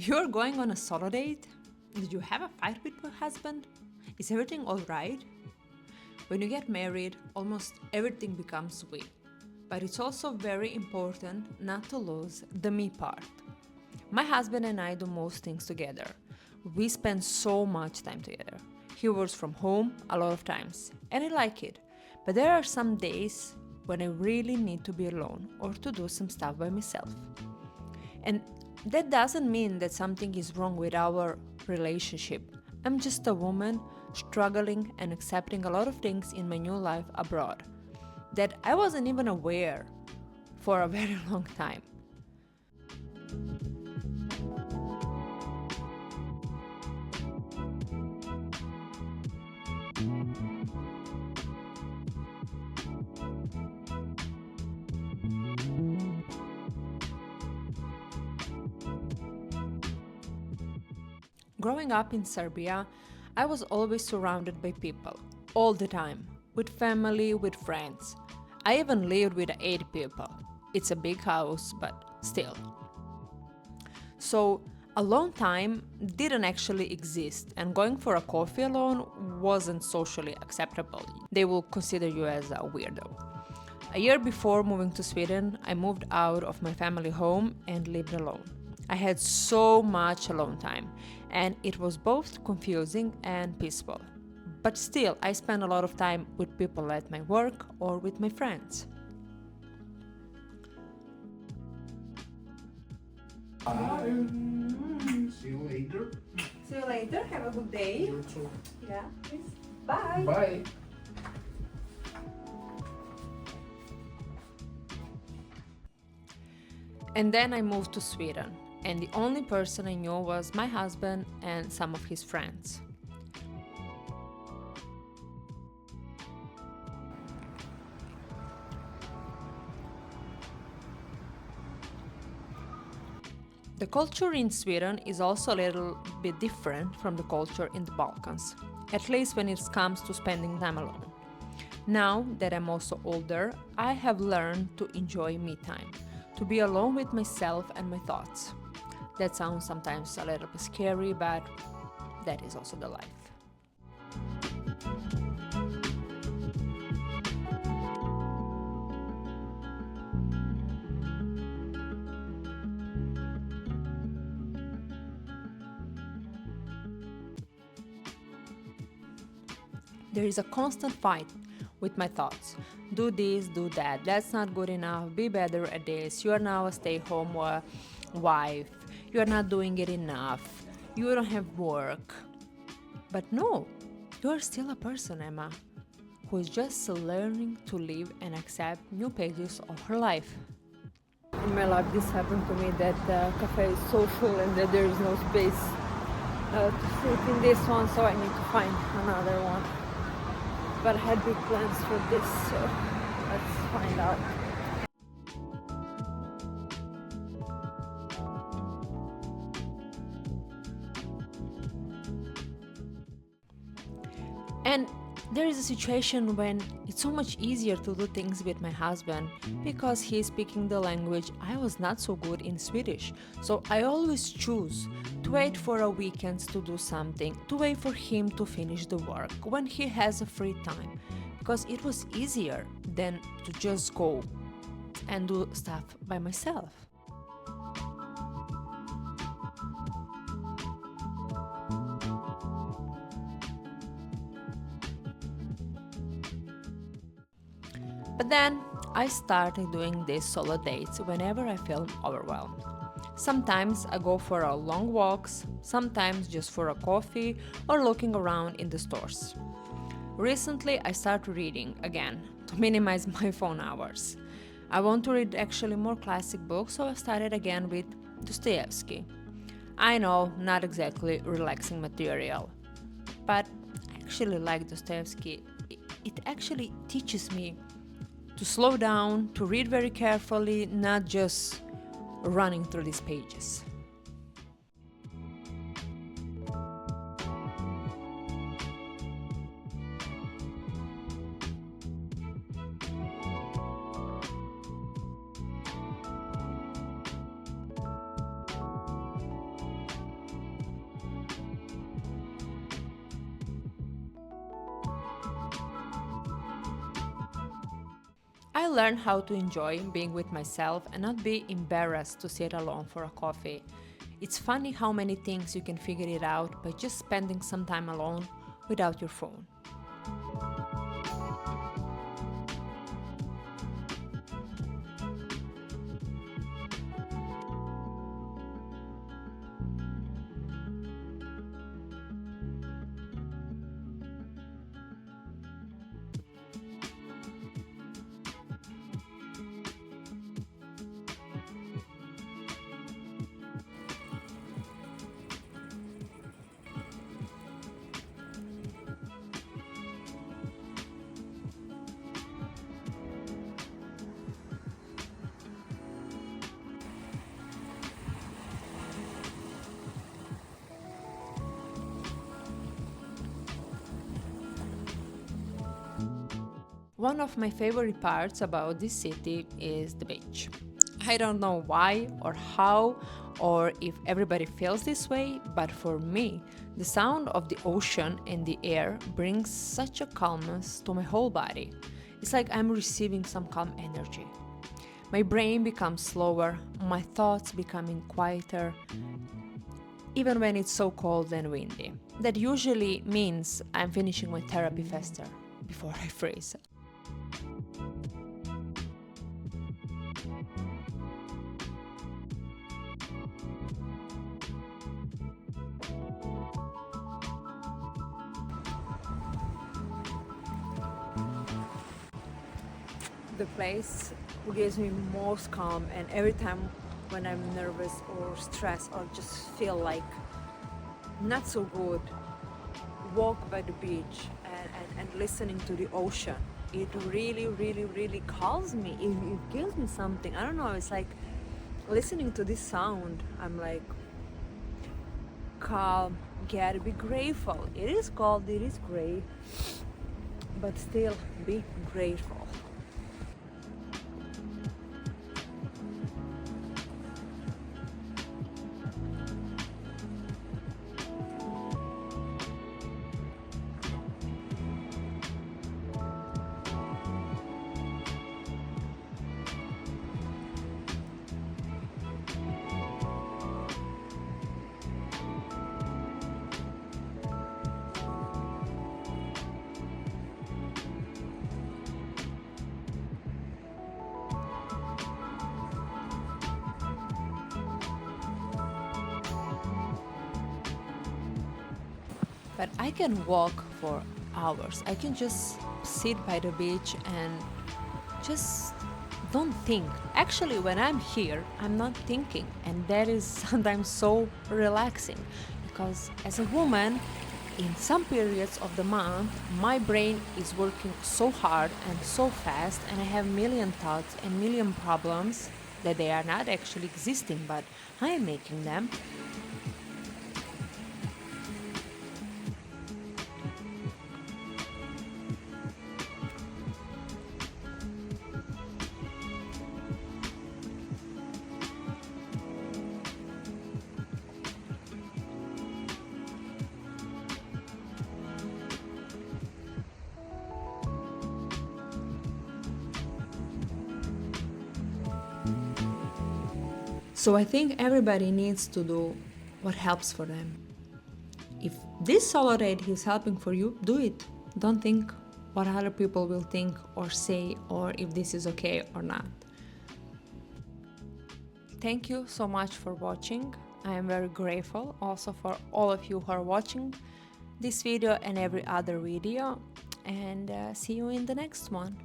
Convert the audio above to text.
You're going on a solo date? Did you have a fight with your husband? Is everything alright? When you get married, almost everything becomes we. But it's also very important not to lose the me part. My husband and I do most things together. We spend so much time together. He works from home a lot of times, and I like it. But there are some days when I really need to be alone or to do some stuff by myself. And that doesn't mean that something is wrong with our relationship. I'm just a woman struggling and accepting a lot of things in my new life abroad that I wasn't even aware for a very long time. Growing up in Serbia, I was always surrounded by people, all the time, with family, with friends. I even lived with 8 people. It's a big house, but still. So, alone time didn't actually exist, and going for a coffee alone wasn't socially acceptable. They will consider you as a weirdo. A year before moving to Sweden, I moved out of my family home and lived alone. I had so much alone time, and it was both confusing and peaceful. But still, I spent a lot of time with people at my work or with my friends. Bye. See you later. See you later. Have a good day. You too. Yeah, please. Bye. Bye. And then I moved to Sweden, and the only person I knew was my husband and some of his friends. The culture in Sweden is also a little bit different from the culture in the Balkans, at least when it comes to spending time alone. Now that I'm also older, I have learned to enjoy me time, to be alone with myself and my thoughts. That sounds sometimes a little bit scary, but that is also the life. There is a constant fight with my thoughts. Do this, do that, that's not good enough, be better at this, you are now a stay-home wife, you are not doing it enough, you don't have work. But no, you are still a person, Emma, who is just learning to live and accept new pages of her life. In my life, this happened to me that the cafe is so full and that there is no space to sit in this one, so I need to find another one. But I had big plans for this, so let's find out. And there is a situation when it's so much easier to do things with my husband because he's speaking the language I was not so good in Swedish. So I always choose to wait for a weekend to do something, to wait for him to finish the work when he has a free time, because it was easier than to just go and do stuff by myself. But then I started doing these solo dates whenever I feel overwhelmed. Sometimes I go for a long walks, sometimes just for a coffee or looking around in the stores. Recently I started reading again to minimize my phone hours. I want to read actually more classic books, so I started again with Dostoevsky. I know, not exactly relaxing material, but I actually like Dostoevsky. It actually teaches me to slow down, to read very carefully, not just running through these pages. I learned how to enjoy being with myself and not be embarrassed to sit alone for a coffee. It's funny how many things you can figure it out by just spending some time alone without your phone. One of my favorite parts about this city is the beach. I don't know why or how or if everybody feels this way, but for me, the sound of the ocean and the air brings such a calmness to my whole body. It's like I'm receiving some calm energy. My brain becomes slower, my thoughts becoming quieter, even when it's so cold and windy. That usually means I'm finishing my therapy faster before I freeze. The place gives me most calm, and every time when I'm nervous or stressed or just feel like not so good, walk by the beach and listening to the ocean, it really calms me. It gives me something, I don't know, it's like listening to this sound, I'm like calm, gotta be grateful. It is cold, it is gray, but still be grateful. But I can walk for hours. I can just sit by the beach and just don't think. Actually, when I'm here, I'm not thinking, and that is sometimes so relaxing because as a woman, in some periods of the month, my brain is working so hard and so fast, and I have million thoughts and million problems that they are not actually existing, but I am making them. So I think everybody needs to do what helps for them. If this solo ride is helping for you, do it. Don't think what other people will think or say, or if this is okay or not. Thank you so much for watching. I am very grateful also for all of you who are watching this video and every other video, and see you in the next one.